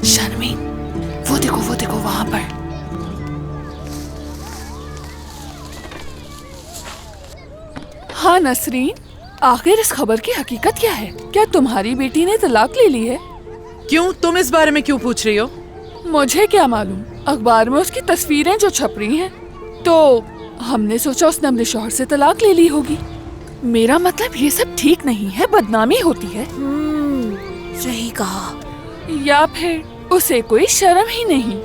शर्मीन, वो देखो वहां पर। हाँ नसरीन, आखिर इस खबर की हकीकत क्या है? क्या तुम्हारी बेटी ने तलाक ले ली है? क्यों? तुम इस बारे में क्यों पूछ रही हो? मुझे क्या मालूम, अखबार में उसकी तस्वीरें जो छप रही हैं, तो हमने सोचा उसने अपने शौहर से तलाक ले ली होगी। मेरा मतलब ये सब ठीक नहीं है, बदनामी होती है। सही कहा। या फिर उसे कोई शर्म ही नहीं।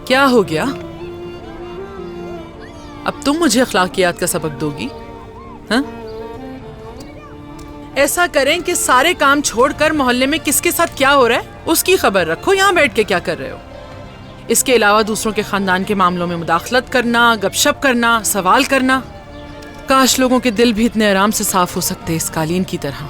क्या हो गया? अब तुम मुझे अखलाकियात का सबक दोगी? हाँ? ऐसा करें कि सारे काम छोड़कर मोहल्ले में किसके साथ क्या हो रहा है उसकी खबर रखो। यहाँ बैठ के क्या कर रहे हो? इसके अलावा दूसरों के खानदान के मामलों में मुदाखलत करना, गपशप करना, सवाल करना। काश लोगों के दिल भी इतने आराम से साफ हो सकते इस कालीन की तरह।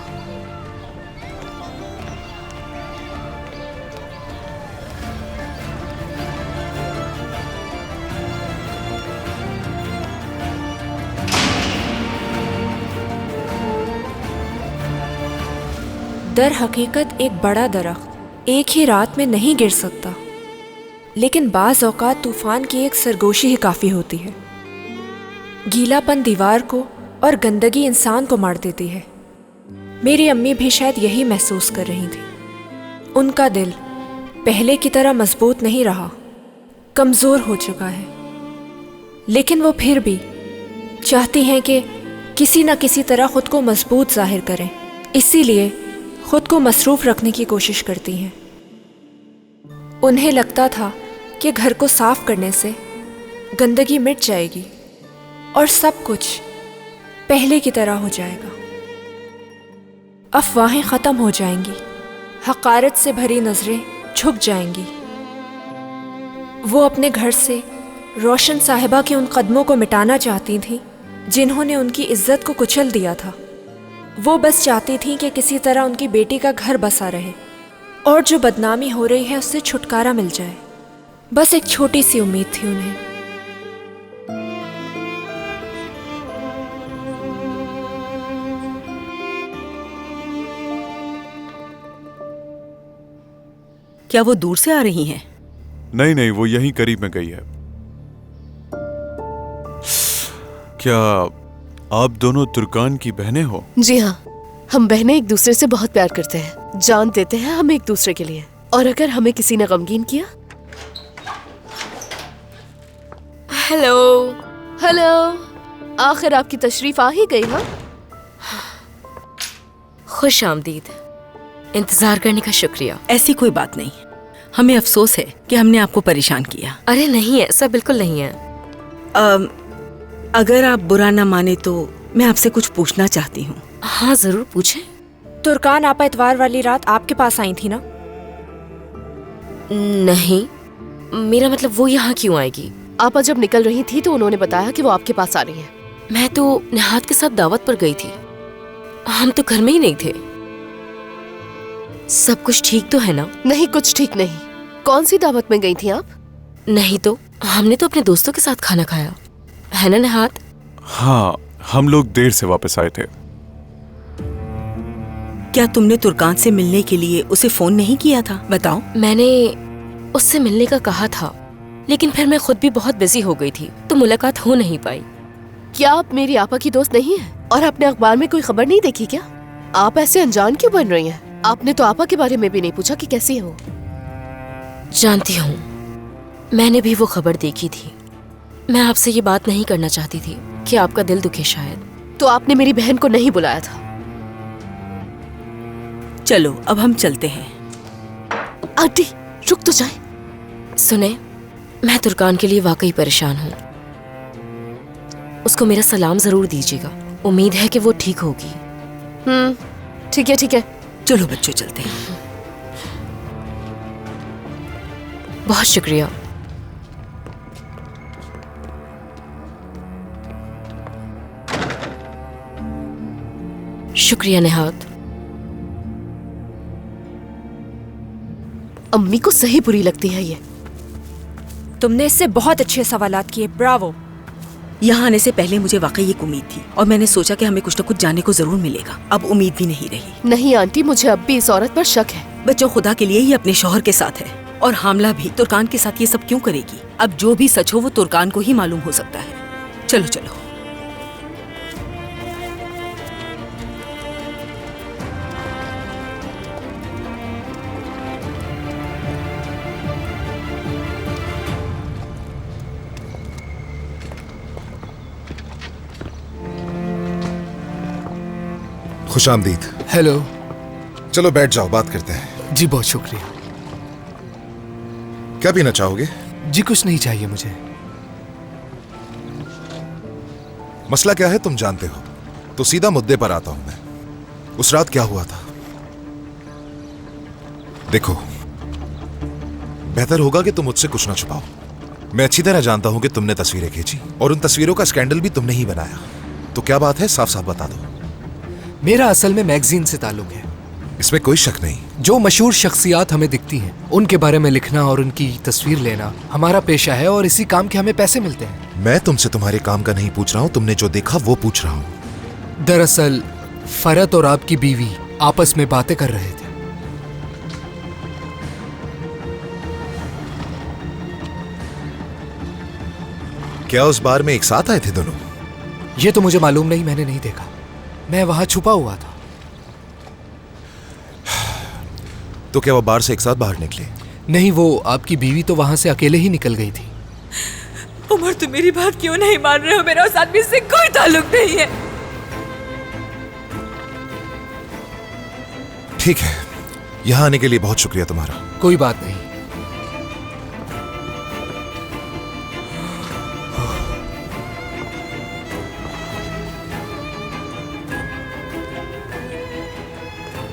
दर हकीकत एक बड़ा दरख्त एक ही रात में नहीं गिर सकता, लेकिन बाज़ औक़ात तूफ़ान की एक सरगोशी ही काफ़ी होती है। गीलापन दीवार को और गंदगी इंसान को मार देती है। मेरी अम्मी भी शायद यही महसूस कर रही थी। उनका दिल पहले की तरह मजबूत नहीं रहा, कमज़ोर हो चुका है, लेकिन वो फिर भी चाहती हैं कि किसी न किसी तरह ख़ुद को मजबूत ज़ाहिर करें। इसीलिए ख़ुद को मसरूफ़ रखने की कोशिश करती हैं। उन्हें लगता था कि घर को साफ करने से गंदगी मिट जाएगी और सब कुछ पहले की तरह हो जाएगा। अफवाहें ख़त्म हो जाएंगी, हक़ारत से भरी नज़रें झुक जाएंगी। वो अपने घर से रोशन साहिबा के उन कदमों को मिटाना चाहती थीं जिन्होंने उनकी इज्जत को कुचल दिया था। वो बस चाहती थीं कि किसी तरह उनकी बेटी का घर बसा रहे और जो बदनामी हो रही है उससे छुटकारा मिल जाए। बस एक छोटी सी उम्मीद थी उन्हें। क्या वो दूर से आ रही हैं? नहीं, वो यहीं करीब में गई है। क्या आप दोनों तुर्कान की बहनें हो? जी हाँ, हम बहनें एक दूसरे से बहुत प्यार करते हैं, जान देते हैं हम एक दूसरे के लिए। और अगर हमें किसी ने गमगीन किया। हेलो, आखिर आपकी तशरीफ आ ही गई। हाँ, खुश आमदीद। इंतजार करने का शुक्रिया। ऐसी कोई बात नहीं, हमें अफसोस है कि हमने आपको परेशान किया। अरे नहीं, ऐसा बिल्कुल नहीं है। अगर आप बुरा ना माने तो मैं आपसे कुछ पूछना चाहती हूँ। हाँ जरूर पूछें। तुर्कान आपा इतवार वाली रात आपके पास आई थी ना? नहीं, मेरा मतलब वो यहाँ क्यों आएगी? आपा जब निकल रही थी तो उन्होंने बताया कि वो आपके पास आ रही है। मैं तो निहात के साथ दावत पर गई थी, हम तो घर में ही नहीं थे। सब कुछ ठीक तो है ना? नहीं, कुछ ठीक नहीं। कौन सी दावत में गई थी आप? नहीं तो हमने तो अपने दोस्तों के साथ खाना खाया है ना निहात? हाँ, हम लोग देर से वापस आए थे। क्या तुमने तुर्कान से मिलने के लिए उसे फोन नहीं किया था? बताओ। मैंने उससे मिलने का कहा था, लेकिन फिर मैं खुद भी बहुत बिजी हो गई थी तो मुलाकात हो नहीं पाई। क्या आप मेरी आपा की दोस्त नहीं है और आपने अखबार में कोई खबर नहीं देखी क्या? आप ऐसे अनजान क्यों बन रही हैं? आपने तो आपा के बारे में भी नहीं पूछा कि कैसी है वो। जानती हूँ, मैंने भी वो खबर देखी थी। मैं आपसे ये बात नहीं करना चाहती थी कि आपका दिल दुखे शायद। तो आपने मेरी बहन को नहीं बुलाया था। चलो अब हम चलते हैं। आंटी रुक तो जाए। सुने, मैं तुर्कान के लिए वाकई परेशान हूँ। उसको मेरा सलाम जरूर दीजिएगा। उम्मीद है कि वो ठीक होगी। ठीक है। चलो बच्चों चलते हैं। बहुत शुक्रिया। शुक्रिया निहात। अम्मी को सही बुरी लगती है ये। तुमने इससे बहुत अच्छे सवालात किए, ब्रावो। यहाँ आने से पहले मुझे वाकई एक उम्मीद थी और मैंने सोचा कि हमें कुछ न कुछ जानने को जरूर मिलेगा। अब उम्मीद भी नहीं रही। नहीं आंटी, मुझे अब भी इस औरत पर शक है। बच्चों, खुदा के लिए ये अपने शौहर के साथ है और हामला भी तुर्कान के साथ ये सब क्यों करेगी? अब जो भी सच हो वो तुर्कान को ही मालूम हो सकता है। चलो चलो। खुशामदीद। हेलो। चलो बैठ जाओ, बात करते हैं। जी बहुत शुक्रिया। क्या पीना चाहोगे? जी कुछ नहीं चाहिए मुझे। मसला क्या है तुम जानते हो, तो सीधा मुद्दे पर आता हूं मैं। उस रात क्या हुआ था? देखो, बेहतर होगा कि तुम मुझसे कुछ ना छुपाओ। मैं अच्छी तरह जानता हूं कि तुमने तस्वीरें खींची और उन तस्वीरों का स्कैंडल भी तुमने ही बनाया। तो क्या बात है, साफ साफ बता दो। मेरा असल में मैगजीन से ताल्लुक है। इसमें कोई शक नहीं। जो मशहूर शख्सियात हमें दिखती हैं उनके बारे में लिखना और उनकी तस्वीर लेना हमारा पेशा है और इसी काम के हमें पैसे मिलते हैं। मैं तुमसे तुम्हारे काम का नहीं पूछ रहा हूं, तुमने जो देखा वो पूछ रहा हूं। दरअसल फरत और आपकी बीवी आपस में बातें कर रहे थे। क्या उस बार में एक साथ आए थे दोनों? ये तो मुझे मालूम नहीं, मैंने नहीं देखा। मैं वहां छुपा हुआ था। तो क्या वो बार से एक साथ बाहर निकले? नहीं, वो आपकी बीवी तो वहां से अकेले ही निकल गई थी। उमर, तुम मेरी बात क्यों नहीं मान रहे हो? मेरा उस आदमी से कोई ताल्लुक नहीं है। ठीक है, यहां आने के लिए बहुत शुक्रिया तुम्हारा। कोई बात नहीं।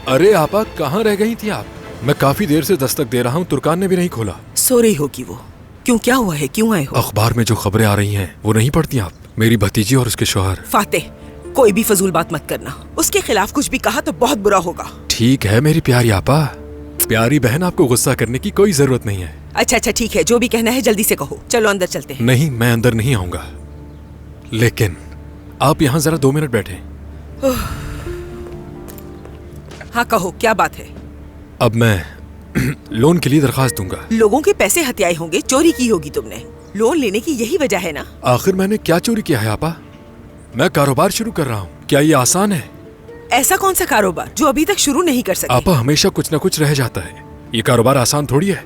अरे आपा, कहाँ रह गई थी आप? मैं काफी देर से दस्तक दे रहा हूँ, तुर्कान ने भी नहीं खोला। सो रही होगी वो। क्यों, क्या हुआ है? क्यों आए हो? अखबार में जो खबरें आ रही हैं वो नहीं पढ़ती आप? मेरी भतीजी और उसके शौहर। फातेह, कोई भी फजूल बात मत करना। उसके खिलाफ कुछ भी कहा तो बहुत बुरा होगा। ठीक है मेरी प्यारी आपा, प्यारी बहन, आपको गुस्सा करने की कोई जरूरत नहीं है। अच्छा अच्छा ठीक है, जो भी कहना है जल्दी से कहो। चलो अंदर चलते हैं। नहीं, मैं अंदर नहीं आऊंगा, लेकिन आप यहाँ जरा 2 मिनट बैठे। हाँ कहो, क्या बात है? अब मैं लोन के लिए दरखास्त दूंगा। लोगों के पैसे हत्याए होंगे, चोरी की होगी तुमने। लोन लेने की यही वजह है ना? आखिर मैंने क्या चोरी किया है आपा? मैं कारोबार शुरू कर रहा हूँ, क्या ये आसान है? ऐसा कौन सा कारोबार जो अभी तक शुरू नहीं कर सके? आपा, हमेशा कुछ न कुछ रह जाता है। ये कारोबार आसान थोड़ी है।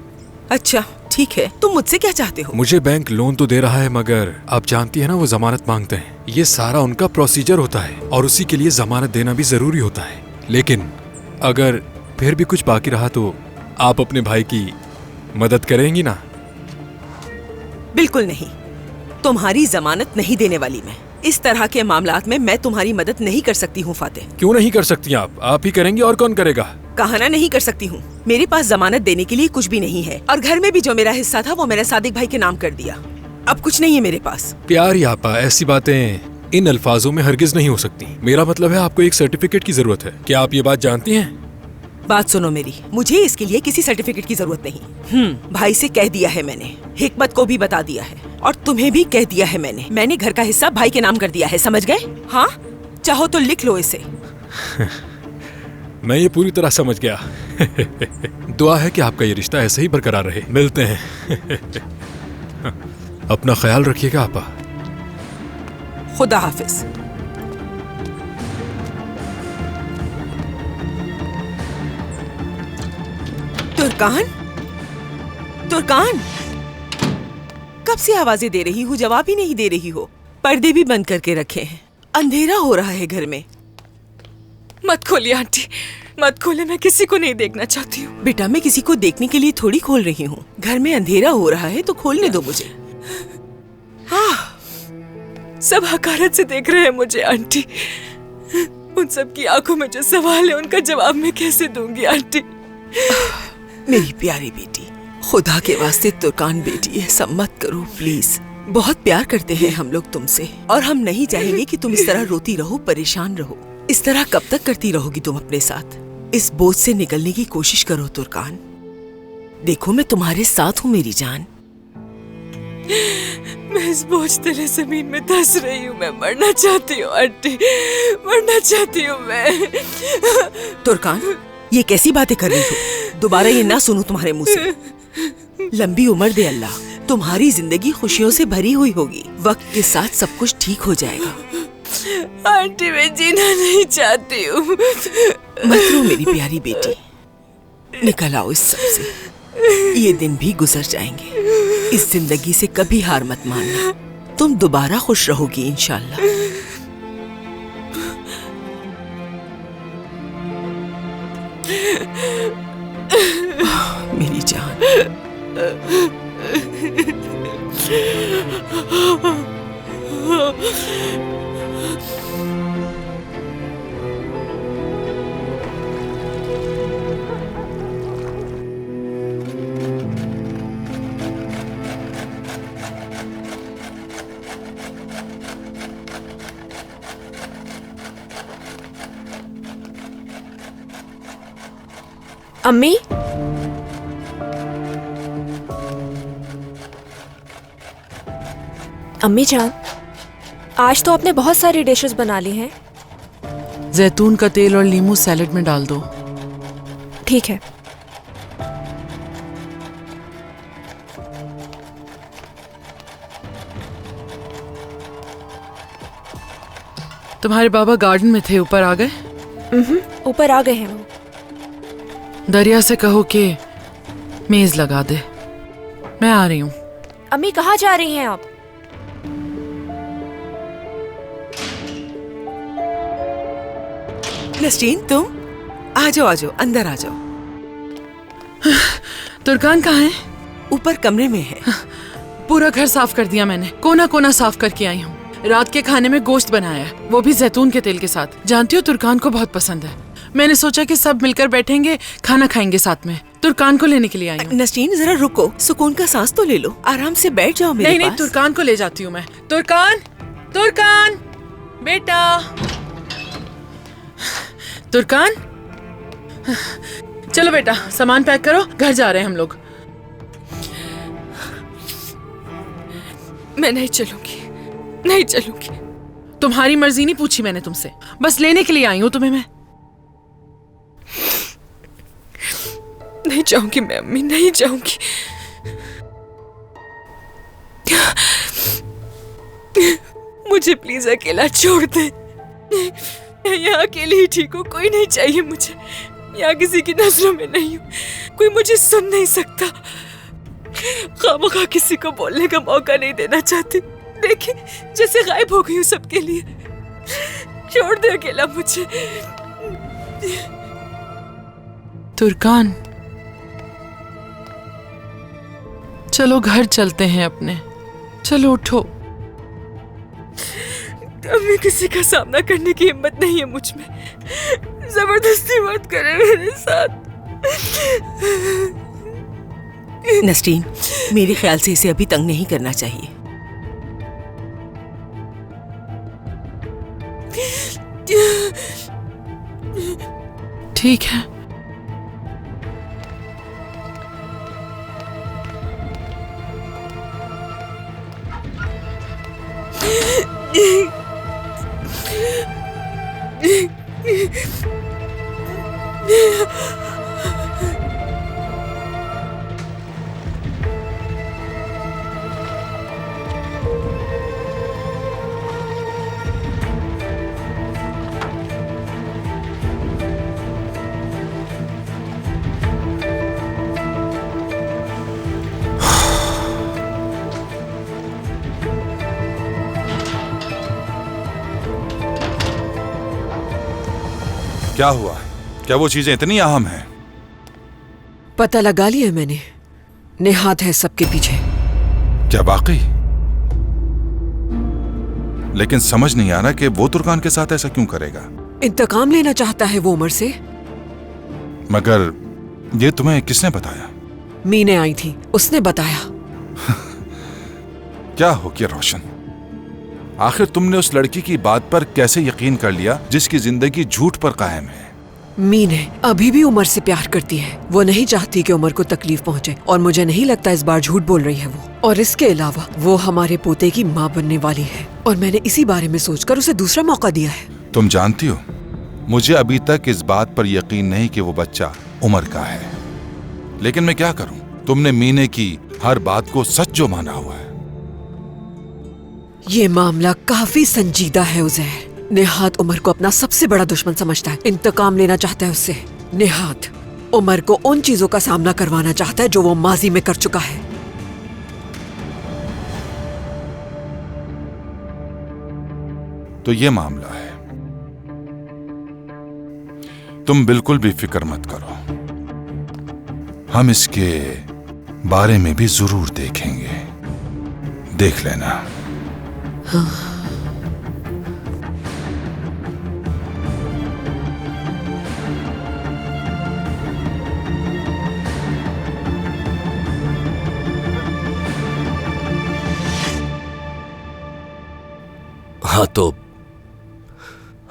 अच्छा ठीक है, तुम मुझसे क्या चाहते हो? मुझे बैंक लोन तो दे रहा है, मगर आप जानती है ना वो जमानत मांगते हैं। ये सारा उनका प्रोसीजर होता है और उसी के लिए जमानत देना भी जरूरी होता है। लेकिन अगर फिर भी कुछ बाकी रहा तो आप अपने भाई की मदद करेंगी ना? बिल्कुल नहीं, तुम्हारी जमानत नहीं देने वाली मैं। इस तरह के मामलात में मैं तुम्हारी मदद नहीं कर सकती हूँ फातेह। क्यों नहीं कर सकती आप ही करेंगी और कौन करेगा? कहा ना नहीं कर सकती हूँ। मेरे पास जमानत देने के लिए कुछ भी नहीं है और घर में भी जो मेरा हिस्सा था वो मैंने सादिक भाई के नाम कर दिया। अब कुछ नहीं है मेरे पास। प्यारी आपा, ऐसी बातें इन अल्फाजों में हरगिज नहीं हो सकती। मेरा मतलब है आपको एक सर्टिफिकेट की जरूरत है। क्या आप ये बात जानती हैं? बात सुनो मेरी, मुझे इसके लिए किसी सर्टिफिकेट की जरूरत नहीं। भाई से कह दिया है मैंने, हिकमत को भी बता दिया है और तुम्हें भी कह दिया है मैंने घर का हिस्सा भाई के नाम कर दिया है, समझ गए? हाँ, चाहो तो लिख लो इसे। मैं ये पूरी तरह समझ गया। दुआ है कि आपका ये रिश्ता ऐसे ही बरकरार रहे। मिलते हैं। अपना ख्याल रखिएगा आपा। खुदा हाफिज। तुर्कान, तुर्कान, कब से आवाजें दे रही हूँ, जवाब ही नहीं दे रही हो। पर्दे भी बंद करके रखे हैं, अंधेरा हो रहा है घर में। मत खोलिए आंटी, मत खोले, मैं किसी को नहीं देखना चाहती हूँ। बेटा, मैं किसी को देखने के लिए थोड़ी खोल रही हूँ। घर में अंधेरा हो रहा है तो खोलने दो मुझे। हाँ, सब हकारत से देख रहे हैं मुझे आंटी। उन सब की आंखों में जो सवाल है उनका जवाब मैं कैसे दूंगी आंटी? मेरी प्यारी बेटी, खुदा के वास्ते तुर्कान बेटी है, सब मत करो प्लीज। बहुत प्यार करते हैं हम लोग तुमसे और हम नहीं चाहेंगे कि तुम इस तरह रोती रहो, परेशान रहो। इस तरह कब तक करती रहोगी तुम अपने साथ? इस बोझ से निकलने की कोशिश करो तुर्कान। देखो, मैं तुम्हारे साथ हूँ मेरी जान। मैं इस बोझदिल जमीन में धंस रही हूँ। मैं मरना चाहती हूँ आंटी, मरना चाहती हूँ मैं। तुर्कान, ये कैसी बातें कर रही हो? दोबारा ये ना सुनूं तुम्हारे मुंह से। लंबी उम्र दे अल्लाह, तुम्हारी जिंदगी खुशियों से भरी हुई होगी। वक्त के साथ सब कुछ ठीक हो जाएगा। आंटी मैं जीना नहीं चाहती हूँ। मत रो मेरी प्यारी बेटी, निकल आओ इस सब से। ये दिन भी गुजर जाएंगे। इस जिंदगी से कभी हार मत मानना। तुम दोबारा खुश रहोगी इंशाल्लाह। मेरी जान। अम्मी, अम्मी जान, आज तो आपने बहुत सारी डिशेस बना ली हैं। जैतून का तेल और नींबू सैलेड में डाल दो। ठीक है। तुम्हारे बाबा गार्डन में थे, ऊपर आ गए? ऊपर आ गए हैं वो। दरिया से कहो कि मेज लगा दे, मैं आ रही हूँ। अम्मी कहाँ जा रही हैं आप? नसरीन, तुम आ जाओ, अंदर आ जाओ। तुर्कान कहाँ है? ऊपर कमरे में है। पूरा घर साफ कर दिया मैंने, कोना कोना साफ करके आई हूँ। रात के खाने में गोश्त बनाया है, वो भी जैतून के तेल के साथ। जानती हो तुर्कान को बहुत पसंद है। मैंने सोचा कि सब मिलकर बैठेंगे, खाना खाएंगे साथ में। तुर्कान को लेने के लिए आई हूँ। नसरीन जरा रुको, सुकून का सांस तो ले लो, आराम से बैठ जाओ मेरे पास। नहीं, तुर्कान को ले जाती हूँ मैं। तुर्कान, तुर्कान बेटा, तुर्कान, चलो बेटा सामान पैक करो, घर जा रहे हैं हम लोग। मैं नहीं चलूंगी, नहीं चलूंगी। तुम्हारी मर्जी नहीं पूछी मैंने तुमसे, बस लेने के लिए आई हूँ तुम्हें मैं। नहीं जाऊंगी मैं अम्मी, नहीं जाऊंगी। मुझे प्लीज अकेला छोड़ दे। मैं यहाँ अकेली ही ठीक हूँ, कोई नहीं चाहिए मुझे। यहाँ किसी की नजरों में नहीं हूँ, कोई मुझे सुन नहीं सकता। खामखा किसी को बोलने का मौका नहीं देना चाहती। देखिए जैसे गायब हो गई हूँ सबके लिए। छोड़ दे अकेला मुझे। तुर्कान, चलो घर चलते हैं अपने, चलो उठो। अम्मी किसी का सामना करने की हिम्मत नहीं है मुझ में। जबरदस्ती मत करे मेरे साथ। नसरीन, मेरे ख्याल से इसे अभी तंग नहीं करना चाहिए। ठीक है। क्या हुआ? क्या वो चीजें इतनी अहम हैं? पता लगा लिया मैंने, नेहात है सबके पीछे। क्या वाकई? लेकिन समझ नहीं आ रहा कि वो तुर्कान के साथ ऐसा क्यों करेगा। इंतकाम लेना चाहता है वो उमर से। मगर ये तुम्हें किसने बताया? मीने आई थी, उसने बताया। क्या हो गया रोशन? आखिर तुमने उस लड़की की बात पर कैसे यकीन कर लिया जिसकी जिंदगी झूठ पर कायम है? मीने अभी भी उमर से प्यार करती है। वो नहीं चाहती कि उमर को तकलीफ पहुंचे और मुझे नहीं लगता इस बार झूठ बोल रही है वो। और इसके अलावा वो हमारे पोते की माँ बनने वाली है और मैंने इसी बारे में सोचकर उसे दूसरा मौका दिया है। तुम जानती हो, मुझे अभी तक इस बात पर यकीन नहीं कि वो बच्चा उमर का है, लेकिन मैं क्या करूं? तुमने मीने की हर बात को सच जो माना हुआ है। ये मामला काफी संजीदा है उजैर। निहात उमर को अपना सबसे बड़ा दुश्मन समझता है, इंतकाम लेना चाहता है उससे। निहात उमर को उन चीजों का सामना करवाना चाहता है जो वो माजी में कर चुका है। तो ये मामला है। तुम बिल्कुल भी फिक्र मत करो, हम इसके बारे में भी जरूर देखेंगे, देख लेना। हाँ। हाँ, तो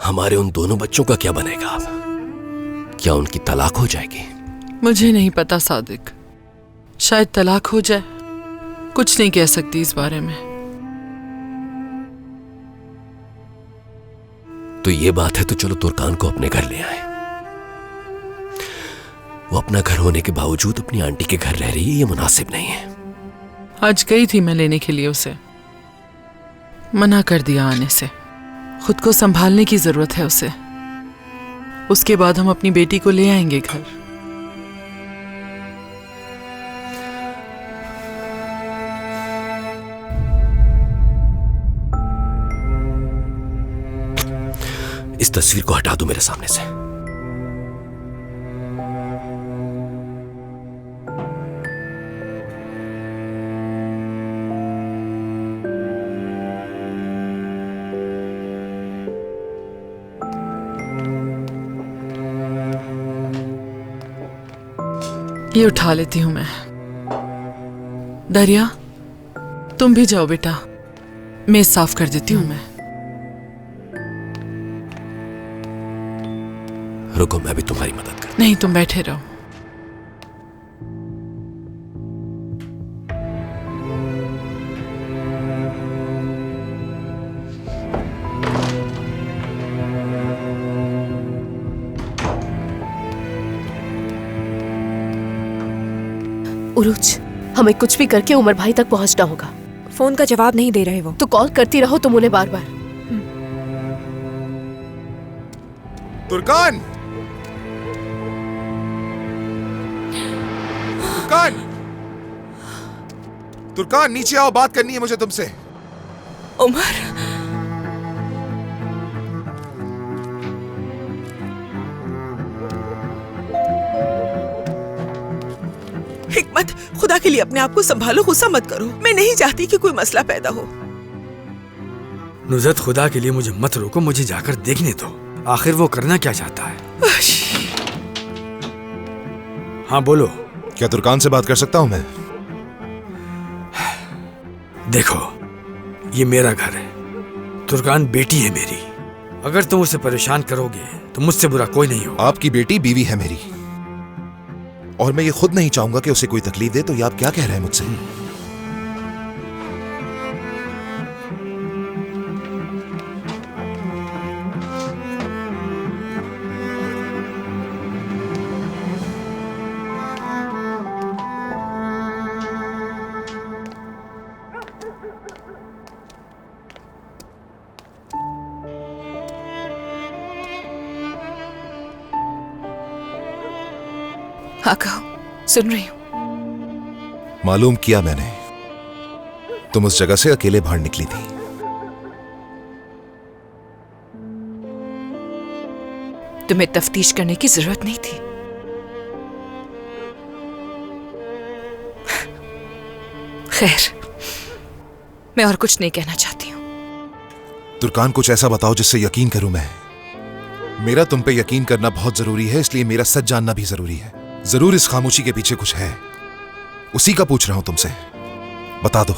हमारे उन दोनों बच्चों का क्या बनेगा अब? क्या उनकी तलाक हो जाएगी? मुझे नहीं पता सादिक, शायद तलाक हो जाए। कुछ नहीं कह सकती इस बारे में। तो ये बात है तो चलो तुर्कान को अपने घर ले आए। वो अपना घर होने के बावजूद अपनी आंटी के घर रह रही है, ये मुनासिब नहीं है। आज गई थी मैं लेने के लिए उसे, मना कर दिया आने से। खुद को संभालने की जरूरत है उसे। उसके बाद हम अपनी बेटी को ले आएंगे घर। इस तस्वीर को हटा दो मेरे सामने से। ये उठा लेती हूं मैं। दरिया, तुम भी जाओ बेटा, मेज साफ कर देती हूं मैं। रुको, मैं भी तुम्हारी मदद कर। नहीं, तुम बैठे रहो। उरुज, हमें कुछ भी करके उमर भाई तक पहुंचना होगा। फोन का जवाब नहीं दे रहे वो। तो कॉल करती रहो तुम उन्हें बार बार। तुर्कान! तुर्कान! तुर्कान, नीचे आओ, बात करनी है मुझे तुमसे। उमर, हिकमत, खुदा के लिए अपने आप को संभालो, गुस्सा मत करो। मैं नहीं चाहती कि कोई मसला पैदा हो। नुज़रत, खुदा के लिए मुझे मत रोको, मुझे जाकर देखने दो, आखिर वो करना क्या चाहता है। हाँ बोलो। क्या तुर्कान से बात कर सकता हूं मैं? देखो, ये मेरा घर है, तुर्कान बेटी है मेरी। अगर तुम उसे परेशान करोगे तो मुझसे बुरा कोई नहीं होगा। आपकी बेटी बीवी है मेरी, और मैं ये खुद नहीं चाहूंगा कि उसे कोई तकलीफ दे, तो ये आप क्या कह रहे हैं मुझसे? हाँ कहो, सुन रही हूँ। मालूम किया मैंने, तुम उस जगह से अकेले बाहर निकली थी। तुम्हें तफ्तीश करने की जरूरत नहीं थी। खैर, मैं और कुछ नहीं कहना चाहती हूँ। तुर्कान, कुछ ऐसा बताओ जिससे यकीन करूं मैं। मेरा तुम पे यकीन करना बहुत जरूरी है, इसलिए मेरा सच जानना भी जरूरी है। जरूर इस खामोशी के पीछे कुछ है, उसी का पूछ रहा हूं तुमसे, बता दो।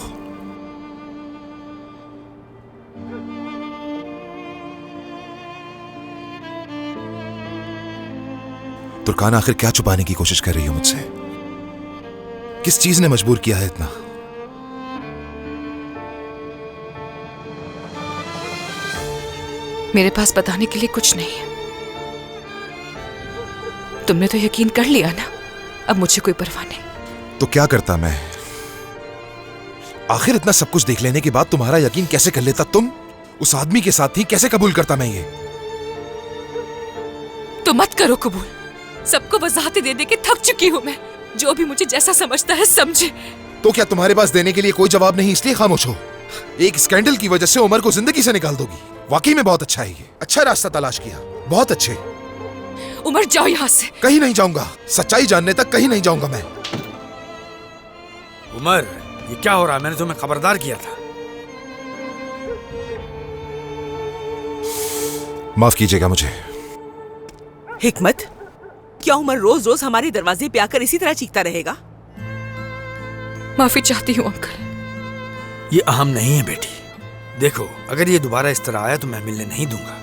तुर्कान आखिर क्या छुपाने की कोशिश कर रही हो मुझसे? किस चीज ने मजबूर किया है इतना? मेरे पास बताने के लिए कुछ नहीं है। तुमने तो यकीन कर लिया ना, अब मुझे कोई परवाह नहीं। तो क्या करता मैं? आखिर इतना सब कुछ देख लेने के बाद तुम्हारा यकीन कैसे कर लेता? तुम उस आदमी के साथ थी, कैसे कबूल करता मैं ये? तो मत करो कबूल। सबको वजाहतें दे दे के थक चुकी हूं मैं। जो भी मुझे जैसा समझता है समझे। तो क्या तुम्हारे पास देने के लिए कोई जवाब नहीं, इसलिए खामोश हो? एक स्कैंडल की वजह से उमर को जिंदगी से निकाल दोगी? वाकई में बहुत अच्छा है ये। अच्छा रास्ता तलाश किया, बहुत अच्छे। उमर जाओ यहाँ से। कहीं नहीं जाऊंगा, सच्चाई जानने तक कहीं नहीं जाऊंगा मैं। उमर, ये क्या हो रहा है? मैंने तुम्हें खबरदार किया था। माफ कीजिएगा मुझे। हिकमत, क्या उमर रोज रोज हमारे दरवाजे पे आकर इसी तरह चीखता रहेगा? माफी चाहती हूँ अंकल। ये अहम नहीं है बेटी। देखो, अगर ये दोबारा इस तरह आया तो मैं मिलने नहीं दूंगा।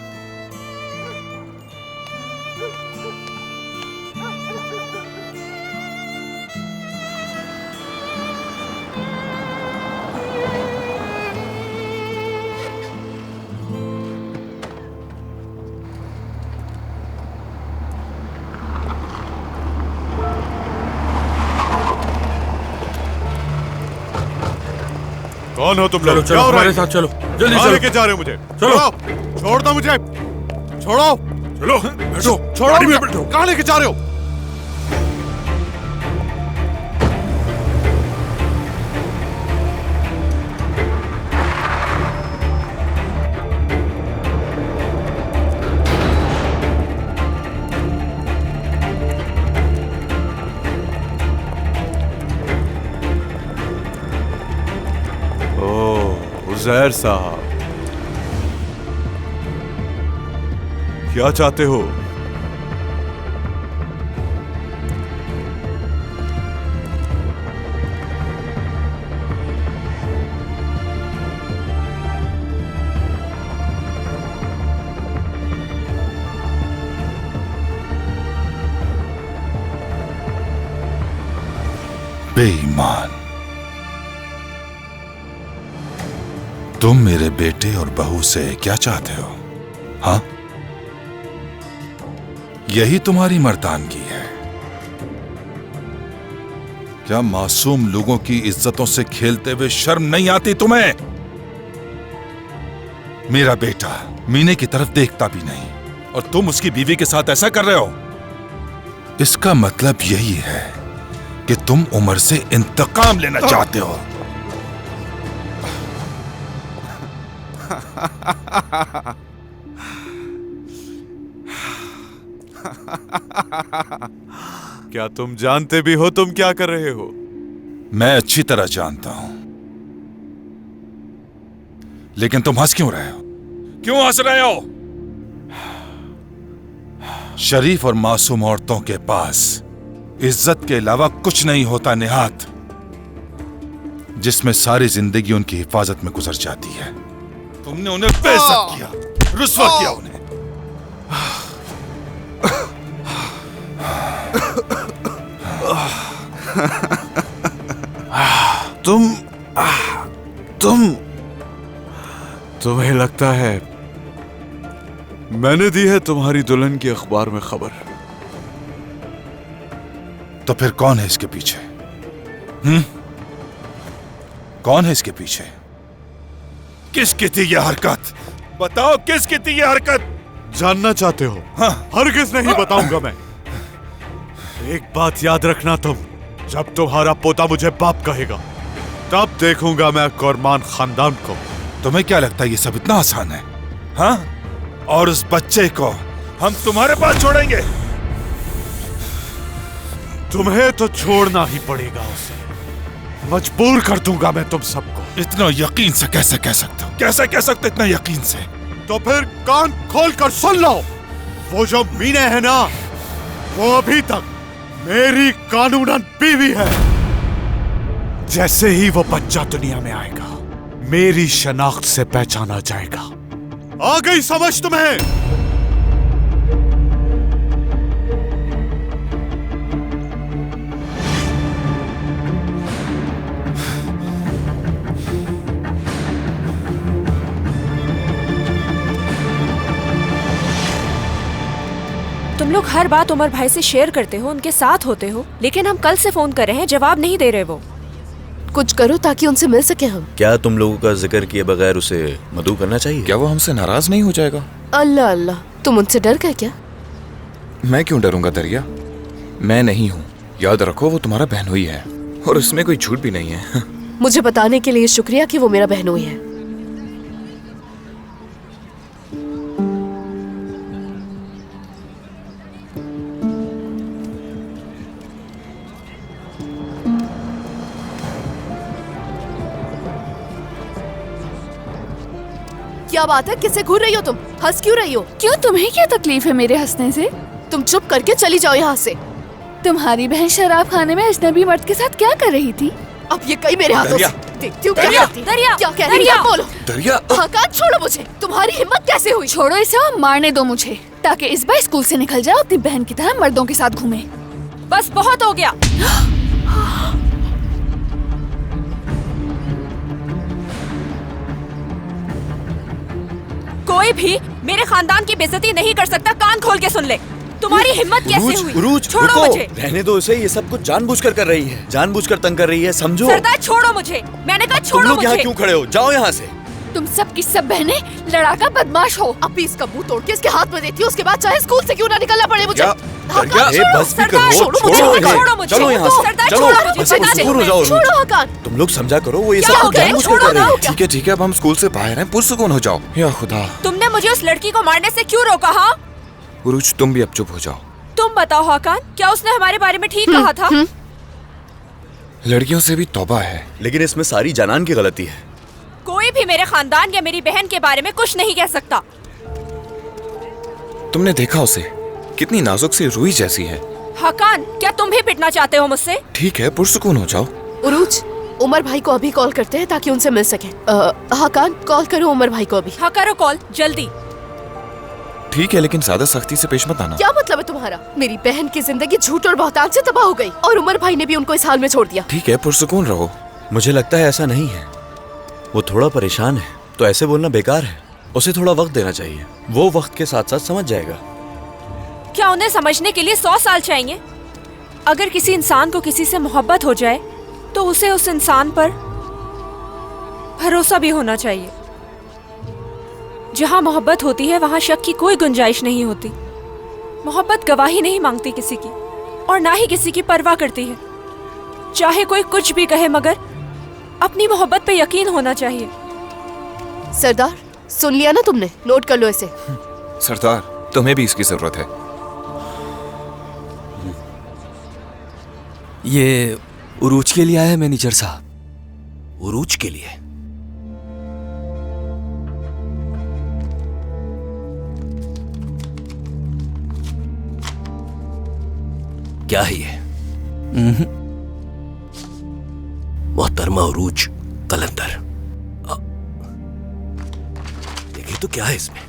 कौन हो तुम चलो लोग? चलो हमारे साथ चलो, जल्दी कहाँ चलो। लेके जा रहे हो मुझे? चलो। छोड़ दो मुझे, छोड़ो। चलो बैठो, छोड़ो गाड़ी में मुझे। बैठो। कहाँ लेके जा रहे हो? उज़ैर साहब, क्या चाहते हो? बेईमान, तुम मेरे बेटे और बहू से क्या चाहते हो? हाँ, यही तुम्हारी मर्दानगी है क्या? मासूम लोगों की इज्जतों से खेलते हुए शर्म नहीं आती तुम्हें? मेरा बेटा मीने की तरफ देखता भी नहीं और तुम उसकी बीवी के साथ ऐसा कर रहे हो। इसका मतलब यही है कि तुम उमर से इंतकाम लेना चाहते हो। क्या तुम जानते भी हो तुम क्या कर रहे हो? मैं अच्छी तरह जानता हूं, लेकिन तुम हंस क्यों रहे हो? क्यों हंस रहे हो? शरीफ और मासूम औरतों के पास इज्जत के अलावा कुछ नहीं होता निहात, जिसमें सारी जिंदगी उनकी हिफाजत में गुजर जाती है। तुमने उन्हें बेइज्जत किया, रुस्वा किया उन्हें। तुम्हें लगता है मैंने दी है तुम्हारी दुल्हन की अखबार में खबर? तो फिर कौन है इसके पीछे? कौन है इसके पीछे? किसकी थी यह हरकत? बताओ, किसकी थी यह हरकत? जानना चाहते हो? हाँ। हरगिज़ नहीं बताऊंगा मैं। एक बात याद रखना तुम, जब तुम्हारा पोता मुझे बाप कहेगा तब देखूंगा मैं कुरमान खानदान को। तुम्हें क्या लगता है ये सब इतना आसान है? हाँ? और उस बच्चे को हम तुम्हारे पास छोड़ेंगे? तुम्हें तो छोड़ना ही पड़ेगा उसे। मजबूर कर दूंगा मैं तुम सबको। इतना यकीन से कैसे कह सकते हो? कैसे कह सकते इतना यकीन से? तो फिर कान खोल कर सुन लो, वो जो मीने है ना, वो अभी तक मेरी कानूनन बीवी है। जैसे ही वो बच्चा दुनिया में आएगा, मेरी शनाख्त से पहचाना जाएगा। आ गई समझ तुम्हें? लोग हर बात उमर भाई से शेयर करते हो, उनके साथ होते हो, लेकिन हम कल से फोन कर रहे हैं, जवाब नहीं दे रहे वो। कुछ करो ताकि उनसे मिल सके हम। क्या तुम लोगों का जिक्र किए बगैर उसे मदऊ करना चाहिए? क्या वो हमसे नाराज नहीं हो जाएगा? अल्लाह अल्लाह, तुम उनसे डर गए क्या? मैं क्यों डरूंगा दरिया, मैं नहीं हूँ। याद रखो वो तुम्हारा बहनोई है और इसमें कोई झूठ भी नहीं है। मुझे बताने के लिए शुक्रिया कि वो मेरा बहनोई है। क्या बात है, किससे घूर रही हो तुम? हंस क्यों रही हो? क्यों, तुम्हें क्या तकलीफ है मेरे हंसने से? तुम चुप करके चली जाओ यहाँ से। तुम्हारी बहन शराब खाने में अजनबी मर्द के साथ क्या कर रही थी? अब ये कई मेरे हाथों से। देखती हूँ क्या करती है। दरिया, क्या कह रही है? बोलो। दरिया, हाकान छोड़ो मुझे। तुम्हारी हिम्मत कैसे हुई? छोड़ो इसे और मारने दो मुझे, ताकि इस बार स्कूल से निकल जाओ, अपनी बहन की तरह मर्दों के साथ घूमे। बस बहुत हो गया। कोई भी मेरे खानदान की बेइज्जती नहीं कर सकता। कान खोल के सुन ले। तुम्हारी हिम्मत कैसे हुई? उरूज, छोड़ो रुको। मुझे। रहने दो इसे, ये सब कुछ जानबूझकर कर रही है, जानबूझकर तंग कर रही है, समझो। सरदार छोड़ो मुझे, मैंने कहा तुम छोड़ो लोग यहाँ मुझे। क्यों खड़े हो? जाओ यहाँ से। तुम सब की सब बहनें लड़ाका बदमाश हो। अभी इसका मुंह तोड़ के इसके हाथ में देती हूँ, उसके बाद चाहे स्कूल से क्यों ना निकलना पड़े मुझे। बस भी करो, चलो यहाँ से, चलो बस पुरसकून हो जाओ। छोड़ो हाकान। तुम लोग समझा करो, वो ये सब कुछ जानबूझकर कर रही है। ठीक है, अब हम स्कूल से बाहर हैं, पुरसकून हो जाओ। या खुदा, तुमने मुझे उस लड़की को मारने से क्यों रोका? हाँ, उरूज तुम भी अब चुप हो जाओ। तुम बताओ हाकान, क्या उसने हमारे बारे में ठीक कहा था? लड़कियों से भी तौबा है, लेकिन इसमें सारी जानान की गलती है। कोई भी मेरे खानदान या मेरी बहन के बारे में कुछ नहीं कह सकता। तुमने देखा उसे, कितनी नाजुक सी रूई जैसी है। हाकान, क्या तुम भी पिटना चाहते हो मुझसे? ठीक है, पुरसकून हो जाओ। उरूज, उमर भाई को अभी कॉल करते हैं ताकि उनसे मिल सके। हाकान, कॉल करो उमर भाई को अभी। हाँ करो कॉल, जल्दी। ठीक है, लेकिन ज्यादा सख्ती से पेश मत आना। क्या मतलब है तुम्हारा? मेरी बहन की जिंदगी झूठ और बहतान से तबाह हो गई और उमर भाई ने भी उनको इस हाल में छोड़ दिया। ठीक है, पुरसकून रहो। मुझे लगता है ऐसा नहीं है, वो थोड़ा परेशान है, तो ऐसे बोलना बेकार है। उसे थोड़ा वक्त देना चाहिए, वो वक्त के साथ साथ समझ जाएगा। क्या उन्हें समझने के लिए 100 साल चाहिए? अगर किसी इंसान को किसी से मोहब्बत हो जाए तो उसे उस इंसान पर भरोसा भी होना चाहिए। जहाँ मोहब्बत होती है वहाँ शक की कोई गुंजाइश नहीं होती। मोहब्बत गवाही नहीं मांगती किसी की और ना ही किसी की परवाह करती है। चाहे कोई कुछ भी कहे, मगर अपनी मोहब्बत पे यकीन होना चाहिए। सरदार, सुन लिया ना तुमने? नोट कर लो इसे। सरदार, तुम्हें भी इसकी जरूरत है। ये उरूज के लिए आया है मैनेजर साहब। उरूज के लिए? क्या है ये? मोहतरमा उरूज कलंदर। देखिए तो क्या है इसमें।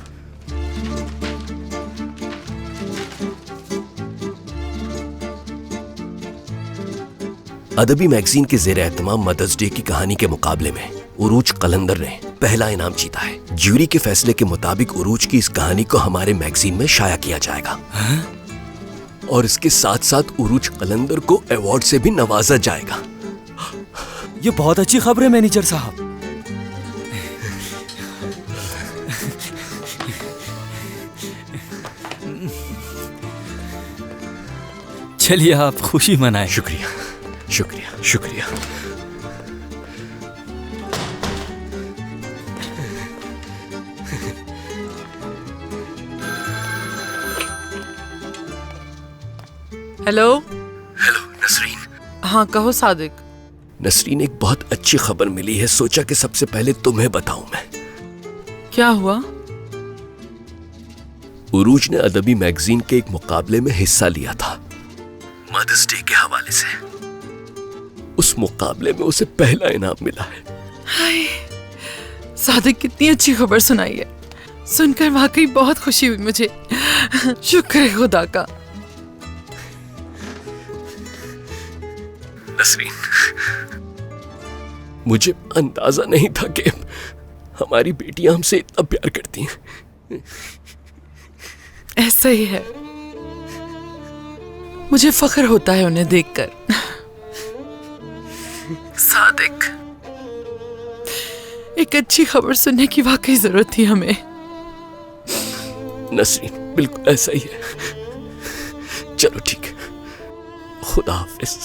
अदबी मैगजीन के ज़ेर एहतमाम मदर्स डे की कहानी के मुकाबले में उरूज कलंदर ने पहला इनाम जीता है। ज्यूरी के फैसले के मुताबिक उरूज की इस कहानी को हमारे मैगजीन में शाया किया जाएगा और इसके साथ साथ उरूज कलंदर को अवार्ड से भी नवाजा जाएगा। ये बहुत अच्छी खबर है मैनेजर साहब। चलिए आप खुशी मनाएं। शुक्रिया, शुक्रिया, शुक्रिया। हेलो। हेलो नसरीन। हाँ कहो सादिक। नसरीन, एक बहुत अच्छी खबर मिली है, सोचा कि सबसे पहले तुम्हें बताऊं मैं। क्या हुआ? उरूज ने अदबी मैगजीन के एक मुकाबले में हिस्सा लिया था मदर्स डे के हवाले से। उस मुकाबले में उसे पहला इनाम मिला है। हाय, सादिक कितनी अच्छी खबर सुनाई है, सुनकर वाकई बहुत खुशी हुई मुझे। शुक्र है खुदा का। नसरीन, मुझे अंदाजा नहीं था कि हमारी बेटियां हमसे इतना प्यार करती हैं। ऐसा ही है। मुझे फख्र होता है उन्हें देखकर। सादिक, एक अच्छी खबर सुनने की वाकई जरूरत थी हमें। नसरीन, बिल्कुल ऐसा ही है। चलो ठीक है, खुदा हाफिज।